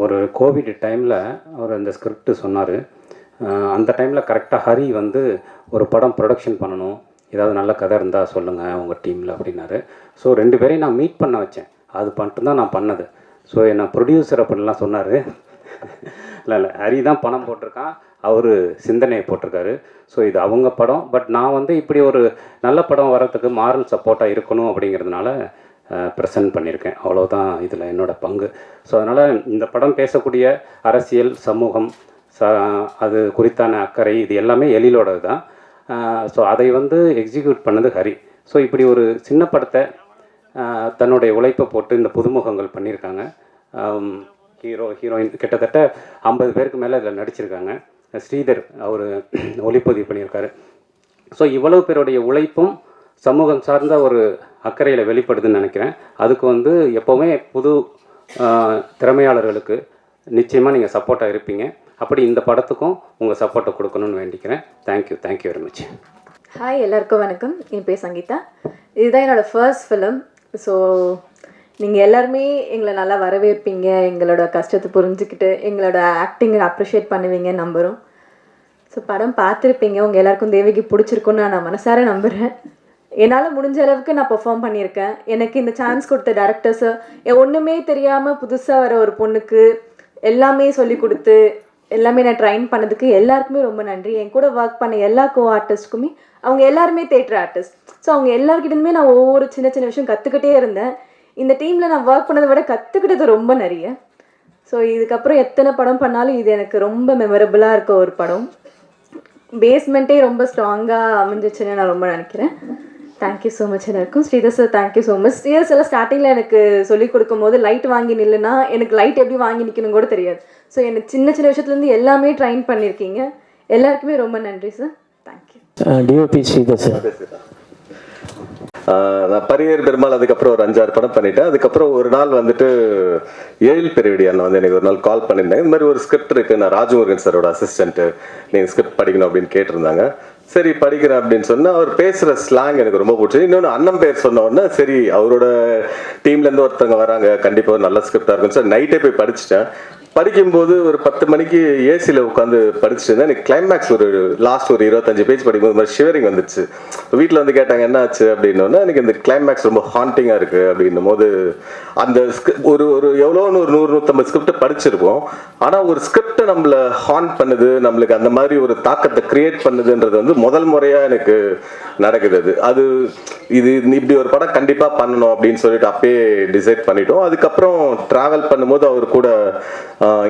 ஒரு கோவிட் டைமில் அவர் அந்த ஸ்கிரிப்ட் சொன்னார். அந்த டைமில் கரெக்டாக ஹரி வந்து ஒரு படம் ப்ரொடக்ஷன் பண்ணணும், ஏதாவது நல்ல கதை இருந்தால் சொல்லுங்கள் உங்கள் டீமில் அப்படின்னாரு. ஸோ 2 பேரையும் நான் மீட் பண்ண வச்சேன். அது பண்ணிட்டு தான் நான் பண்ணது. ஸோ என்னை ப்ரொடியூசர் அப்படின்லாம் சொன்னார். இல்லை ஹரி தான் பணம் போட்டிருக்கான், அவர் சிந்தனையை போட்டிருக்காரு. ஸோ இது அவங்க படம். பட் நான் வந்து இப்படி ஒரு நல்ல படம் வர்றதுக்கு மாரல் சப்போர்ட்டாக இருக்கணும் அப்படிங்கிறதுனால ப்ரெசென்ட் பண்ணியிருக்கேன். அவ்வளோதான் இதில் என்னோடய பங்கு. ஸோ அதனால் இந்த படம் பேசக்கூடிய அரசியல், சமூகம், அது குறித்தான அக்கறை, இது எல்லாமே எழிலோடது தான். ஸோ அதை வந்து எக்ஸிக்யூட் பண்ணது ஹரி. ஸோ இப்படி ஒரு சின்ன படத்தை தன்னுடைய உழைப்பை போட்டு இந்த புதுமுகங்கள் பண்ணியிருக்காங்க. ஹீரோயின் கிட்டத்தட்ட 50 பேருக்கு மேலே இதில் நடிச்சிருக்காங்க. ஸ்ரீதர் அவர் ஒளிப்பதிவு பண்ணியிருக்காரு. ஸோ இவ்வளவு பேருடைய உழைப்பும் சமூகம் சார்ந்த ஒரு அக்கறையில் வெளிப்படுதுன்னு நினைக்கிறேன். அதுக்கு வந்து எப்போவுமே புது திறமையாளர்களுக்கு நிச்சயமாக நீங்கள் சப்போர்ட்டாக இருப்பீங்க. அப்படி இந்த படத்துக்கும் உங்கள் சப்போர்ட்டை கொடுக்கணும்னு வேண்டிக்கிறேன். Thank you very much. ஹாய், எல்லாருக்கும் வணக்கம். என் பேர் சங்கீதா. இதுதான் என்னோடய ஃபர்ஸ்ட் ஃபிலிம். ஸோ நீங்கள் எல்லாருமே எங்களை நல்லா வரவேற்பீங்க, எங்களோட கஷ்டத்தை புரிஞ்சுக்கிட்டு எங்களோட ஆக்டிங்கை அப்ரிஷியேட் பண்ணுவீங்க நம்புகிறோம். ஸோ படம் பார்த்துருப்பீங்க, உங்கள் எல்லாருக்கும் தேவிக்கு பிடிச்சிருக்குன்னு நான் மனசார நம்புகிறேன். என்னால் முடிஞ்ச அளவுக்கு நான் பெர்ஃபார்ம் பண்ணியிருக்கேன். எனக்கு இந்த சான்ஸ் கொடுத்த டேரக்டர்ஸு, ஒன்றுமே தெரியாமல் புதுசாக வர ஒரு பொண்ணுக்கு எல்லாமே சொல்லி கொடுத்து எல்லாமே நான் ட்ரைன் பண்ணதுக்கு எல்லாருக்குமே ரொம்ப நன்றி. என் கூட ஒர்க் பண்ண எல்லா ஆர்டிஸ்ட்டுக்குமே, அவங்க எல்லாருமே தேட்டர் ஆர்டிஸ்ட். ஸோ அவங்க எல்லாருக்கிட்டேருந்துமே நான் ஒவ்வொரு சின்ன சின்ன விஷயம் கற்றுக்கிட்டே இருந்தேன். இந்த டீமில் நான் ஒர்க் பண்ணதை விட கற்றுக்கிட்டது ரொம்ப நிறைய. ஸோ இதுக்கப்புறம் எத்தனை படம் பண்ணாலும் இது எனக்கு ரொம்ப மெமரபுளாக இருக்க ஒரு படம். பேஸ்மெண்ட்டே ரொம்ப ஸ்ட்ராங்காக அமைஞ்சிச்சுன்னு நான் ரொம்ப நினைக்கிறேன். தேங்க்யூ ஸோ மச் எல்லாருக்கும். Sridhar sir thank you so much. Sridhar sir ஸ்டார்டிங்கில் எனக்கு சொல்லிக் கொடுக்கும்போது லைட் வாங்கி நில்லுன்னா எனக்கு லைட் எப்படி வாங்கி நிற்கணும் கூட தெரியாது. ஸோ எனக்கு சின்ன சின்ன விஷயத்துலேருந்து எல்லாமே ட்ரைன் பண்ணியிருக்கீங்க. எல்லாருக்குமே ரொம்ப நன்றி sir. Thank you. DOP Sridhar sir. நான் பரியர் பெருமாள் அதுக்கப்புறம் ஒரு 5-6 படம் பண்ணிட்டேன். அதுக்கப்புறம் ஒரு நாள் வந்துட்டு எழில் பெருவிடி அண்ணன் வந்து எனக்கு ஒரு நாள் கால் பண்ணியிருந்தாங்க. இந்த மாதிரி ஒரு ஸ்கிரிப்ட் இருக்குது, நான் ராஜமுருகன் சாரோட அசிஸ்டண்ட்டு, நீங்கள் ஸ்கிரிப்ட் படிக்கணும் அப்படின்னு கேட்டிருந்தாங்க. சரி படிக்கிறேன் அப்படின்னு சொன்னால் அவர் பேசுகிற ஸ்லாங் எனக்கு ரொம்ப பிடிச்சது. இன்னொன்று அண்ணன் பேர் சொன்ன உடனே சரி அவரோட டீம்லேருந்து ஒருத்தவங்க வராங்க, கண்டிப்பாக ஒரு நல்ல ஸ்கிரிப்டாக இருக்குன்னு சொல்லி நைட்டே போய் படிச்சுட்டேன். படிக்கும்போது ஒரு 10 மணிக்கு ஏசியில் உட்காந்து படிச்சுட்டு இருந்தேன். எனக்கு கிளைமேக்ஸ் ஒரு லாஸ்ட் ஒரு 25 பேஜ் படிக்கும்போது மாதிரி ஷிவரிங் வந்துச்சு. வீட்டில் வந்து கேட்டாங்க என்ன ஆச்சு அப்படின்னோன்னா, எனக்கு இந்த கிளைமேக்ஸ் ரொம்ப ஹாண்டிங்காக இருக்குது அப்படின்னும் போது அந்த ஒரு ஒரு எவ்வளோன்னு ஒரு 100-150 ஸ்கிரிப்டை படிச்சிருப்போம். ஆனால் ஒரு ஸ்கிரிப்டை நம்மளை ஹாண்ட் பண்ணுது, நம்மளுக்கு அந்த மாதிரி ஒரு தாக்கத்தை கிரியேட் பண்ணுதுன்றது வந்து முதல் முறையாக எனக்கு நடக்குது. அது இது இப்படி ஒரு படம் கண்டிப்பாக பண்ணணும் அப்படின்னு சொல்லிட்டு அப்பயே டிசைட் பண்ணிட்டோம். அதுக்கப்புறம் ட்ராவல் பண்ணும்போது அவர் கூட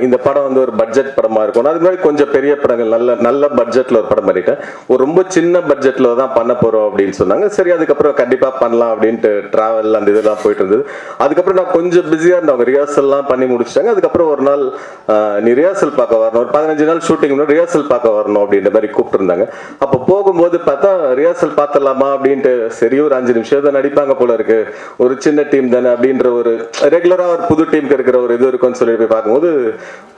இந்த படம் வந்து ஒரு பட்ஜெட் படமாக இருக்கும். அதுக்கு முன்னாடி கொஞ்சம் பெரிய படங்கள் நல்ல பட்ஜெட்டில் ஒரு படம் பண்ணிட்டேன். ஒரு ரொம்ப சின்ன பட்ஜெட்டில் தான் பண்ண போகிறோம் அப்படின்னு சொன்னாங்க. சரி அதுக்கப்புறம் கண்டிப்பாக பண்ணலாம் அப்படின்ட்டு ட்ராவல் அந்த இதெல்லாம் போயிட்டு இருந்தது. அதுக்கப்புறம் நான் கொஞ்சம் பிஸியாக இருந்தேன். அவங்க ரிஹர்சல்லாம் பண்ணி முடிச்சிட்டாங்க. அதுக்கப்புறம் ஒரு நாள் நீ ரிஹர்சல் பார்க்க வரணும், ஒரு 15 நாள் ஷூட்டிங் ரிஹர்சல் பார்க்க வரணும் அப்படின்ற மாதிரி கூப்பிட்டுருந்தாங்க. அப்போ போகும்போது பார்த்தா ரிஹர்சல் பார்த்துடலாமா அப்படின்ட்டு, சரி ஒரு 5 நிமிஷம் தான் நடிப்பாங்க போல இருக்கு, ஒரு சின்ன டீம் தானே அப்படின்ற ஒரு ரெகுலராக ஒரு புது டீமுக்கு இருக்கிற ஒரு இது இருக்குன்னு சொல்லி போய் பார்க்கும்போது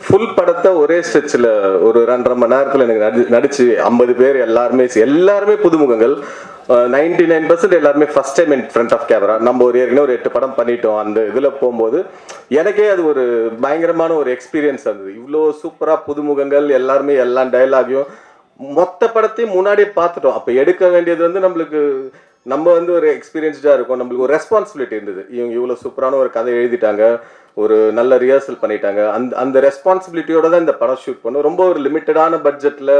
ஃபுல் படத்தை ஒரே ஸ்ட்ரெச்சில் ஒரு 2.5 மணி நேரத்தில் எனக்கு நடிச்சு 50 பேர் எல்லாருமே புதுமுகங்கள். 99% எல்லாருமே first time in front of camera. நம்ம ஒரு ஏற்கனவே ஒரு 8 படம் பண்ணிட்டோம். அந்த இதில் போகும்போது எனக்கே அது ஒரு பயங்கரமான ஒரு எக்ஸ்பீரியன்ஸ் இருந்தது. இவ்வளோ சூப்பராக புதுமுகங்கள் எல்லாருமே எல்லா டைலாகையும் மொத்த படத்தையும் முன்னாடியே பார்த்துட்டோம். அப்போ எடுக்க வேண்டியது வந்து நம்மளுக்கு நம்ம வந்து ஒரு எக்ஸ்பீரியன்ஸ்டாக இருக்கும், நம்மளுக்கு ஒரு ரெஸ்பான்சிபிலிட்டி இருந்தது. இவங்க இவ்வளோ சூப்பரான ஒரு கதை எழுதிட்டாங்க, ஒரு நல்ல ரிஹர்சல் பண்ணிட்டாங்க. அந்த ரெஸ்பான்சிபிலிட்டியோட தான் இந்த படம் ஷூட் பண்ணோம். ரொம்ப ஒரு லிமிட்டடான பட்ஜெட்டில்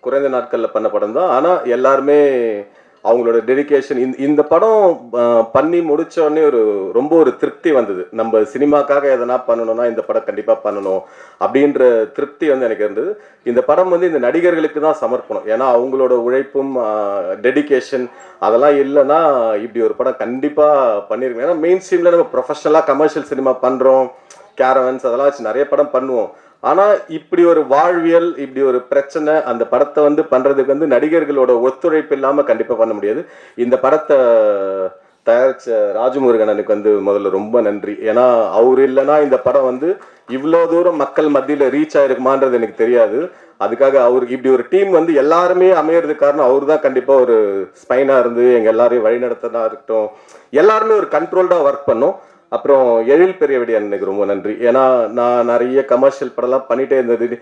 குறைந்த நாட்களில் பண்ண படம் தான். ஆனால் எல்லாருமே அவங்களோட டெடிகேஷன் இந்த படம் பண்ணி முடிச்ச உடனே ரொம்ப ஒரு திருப்தி வந்தது. நம்ம சினிமாக்காக எதனா பண்ணணும்னா இந்த படம் கண்டிப்பாக பண்ணணும் அப்படின்ற திருப்தி வந்து எனக்கு இருந்தது. இந்த படம் வந்து இந்த நடிகர்களுக்கு தான் சமர்ப்பணம். ஏன்னா அவங்களோட உழைப்பும் டெடிகேஷன் அதெல்லாம் இல்லைன்னா இப்படி ஒரு படம் கண்டிப்பாக பண்ணியிருக்கேன். ஏன்னா மெயின் ஸ்ட்ரீமில் நம்ம ப்ரொஃபஷனலாக கமர்ஷியல் சினிமா பண்ணுறோம், கேரவன்ஸ் அதெல்லாம் வச்சு நிறைய படம் பண்ணுவோம். ஆனால் இப்படி ஒரு வாழ்வியல், இப்படி ஒரு பிரச்சனை, அந்த படத்தை வந்து பண்ணுறதுக்கு வந்து நடிகர்களோட ஒத்துழைப்பு இல்லாமல் கண்டிப்பாக பண்ண முடியாது. இந்த படத்தை தயாரித்த ராஜமுருகனுக்கு வந்து முதல்ல ரொம்ப நன்றி. ஏன்னா அவர் இல்லைன்னா இந்த படம் வந்து இவ்வளோ தூரம் மக்கள் மத்தியில் ரீச் ஆகிருக்குமான்றது எனக்கு தெரியாது. அதுக்காக அவருக்கு இப்படி ஒரு டீம் வந்து எல்லாருமே அமையறது காரணம் அவர் தான். கண்டிப்பாக ஒரு ஸ்பைனாக இருந்து எங்கள் எல்லாரையும் வழிநடத்தினா இருக்கட்டும், எல்லாருமே ஒரு கண்ட்ரோல்டாக ஒர்க் பண்ணோம். அப்புறம் எழில் பெரியவடியான் எனக்கு ரொம்ப நன்றி. ஏன்னா நான் நிறைய கமர்ஷியல் படம்லாம் பண்ணிட்டே இருந்தது.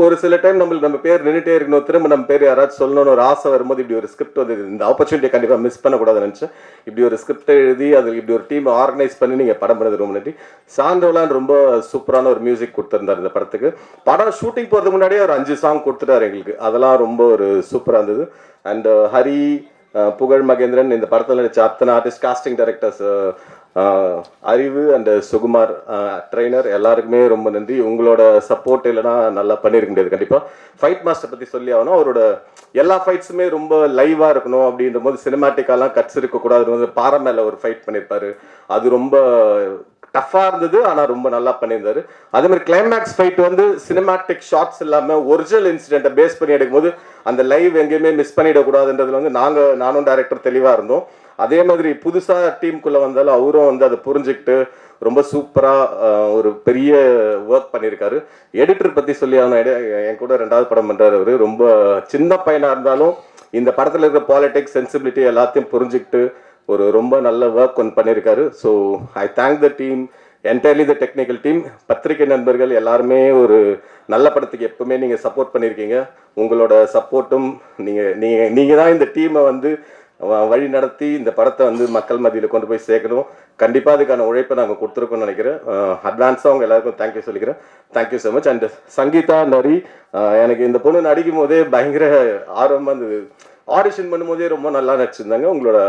ஒரு சில டைம் நம்ம பேர் நின்றுட்டே இருக்கணும், திரும்ப நம்ம பேர் யாராச்சும் சொல்லணும்னு ஒரு ஆசை வரும்போது இப்படி ஒரு ஸ்கிரிப்ட் வந்து இந்த ஆப்பர்ச்சுனிட்டியை கண்டிப்பாக மிஸ் பண்ணக்கூடாதுன்னு நினச்சேன். இப்படி ஒரு ஸ்கிரிப்டை எழுதி அதில் இப்படி ஒரு டீம் ஆர்கனைஸ் பண்ணி நீங்கள் படம் பண்ணது ரொம்ப நன்றி. சாண்டோலான் ரொம்ப சூப்பரான ஒரு மியூசிக் கொடுத்துருந்தார் இந்த படத்துக்கு. படம் ஷூட்டிங் போகிறதுக்கு முன்னாடியே ஒரு 5 சாங் கொடுத்துட்டாரு எங்களுக்கு. அதெல்லாம் ரொம்ப ஒரு சூப்பராக இருந்தது. அண்ட் ஹரி, புகழ் மகேந்திரன், இந்த படத்தில் நடிச்ச அத்தனை ஆர்டிஸ்ட், காஸ்டிங் டைரக்டர்ஸ், அறிவு அண்ட் சுகுமார் ட்ரெயினர், எல்லாருக்குமே ரொம்ப நன்றி. உங்களோட சப்போர்ட் இல்லைனா நல்லா பண்ணியிருக்க முடியாது. கண்டிப்பாக ஃபைட் மாஸ்டர் பற்றி சொல்லி ஆகணும். அவரோட எல்லா ஃபைட்ஸுமே ரொம்ப லைவாக இருக்கணும் அப்படின்ற போது சினிமாட்டிக்காலாம் கட்ஸ் இருக்கக்கூடாது. பாறை மேலே ஒரு ஃபைட் பண்ணியிருப்பாரு, அது ரொம்ப டஃப்பாக இருந்தது, ஆனால் ரொம்ப நல்லா பண்ணியிருந்தாரு. அதே மாதிரி கிளைமேக்ஸ் ஃபைட் வந்து சினிமாட்டிக் ஷார்ட்ஸ் இல்லாமல் ஒரிஜினல் இன்சிடென்ட்டை பேஸ் பண்ணி எடுக்கும்போது அந்த லைவ் எங்கேயுமே மிஸ் பண்ணிடக்கூடாதுன்றதுல வந்து நானும் டைரக்டர் தெளிவாக இருந்தோம். அதே மாதிரி புதுசாக டீமுக்குள்ளே வந்தாலும் அவரும் வந்து அதை புரிஞ்சுக்கிட்டு ரொம்ப சூப்பராக ஒரு பெரிய ஒர்க் பண்ணியிருக்காரு. எடிட்டர் பற்றி சொல்லி என் கூட 2வது படம் பண்ணுறாரு. அவர் ரொம்ப சின்ன பையனாக இருந்தாலும் இந்த படத்தில் இருக்கிற பாலிடிக்ஸ், சென்சிபிலிட்டி எல்லாத்தையும் புரிஞ்சுக்கிட்டு ஒரு ரொம்ப நல்ல ஒர்க் ஒன்று பண்ணியிருக்காரு. So I thank the team, entirely the technical team. பத்திரிகை நண்பர்கள் எல்லாருமே ஒரு நல்ல படத்துக்கு எப்பவுமே நீங்கள் சப்போர்ட் பண்ணியிருக்கீங்க. உங்களோட சப்போர்ட்டும் நீங்கள் தான் இந்த டீமை வந்து வழி நடத்தி இந்த படத்தை வந்து மக்கள் மத்தியில் கொண்டு போய் சேர்க்கணும். கண்டிப்பாக அதுக்கான உழைப்பை நாங்கள் கொடுத்துருக்கோம்னு நினைக்கிறேன். அட்வான்ஸாக அவங்க எல்லாருக்கும் தேங்க்யூ சொல்லிக்கிறேன். Thank you so much. And Sangeetha நரி, எனக்கு இந்த பொண்ணு நடிக்கும் போதே பயங்கர ஆர்வமாக இருந்தது. ஆடிஷன் பண்ணும்போதே ரொம்ப நல்லா நடிச்சிருந்தாங்க. உங்களோட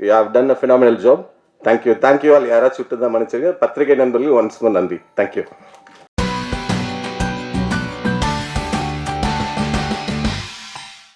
you have done a phenomenal job. Thank you all. யாராச்சும் விட்டு தான் மன்னிச்சுங்க. பத்திரிகை நண்பர்கள் ஒன்ஸ் மோர் நன்றி. தேங்க்யூ.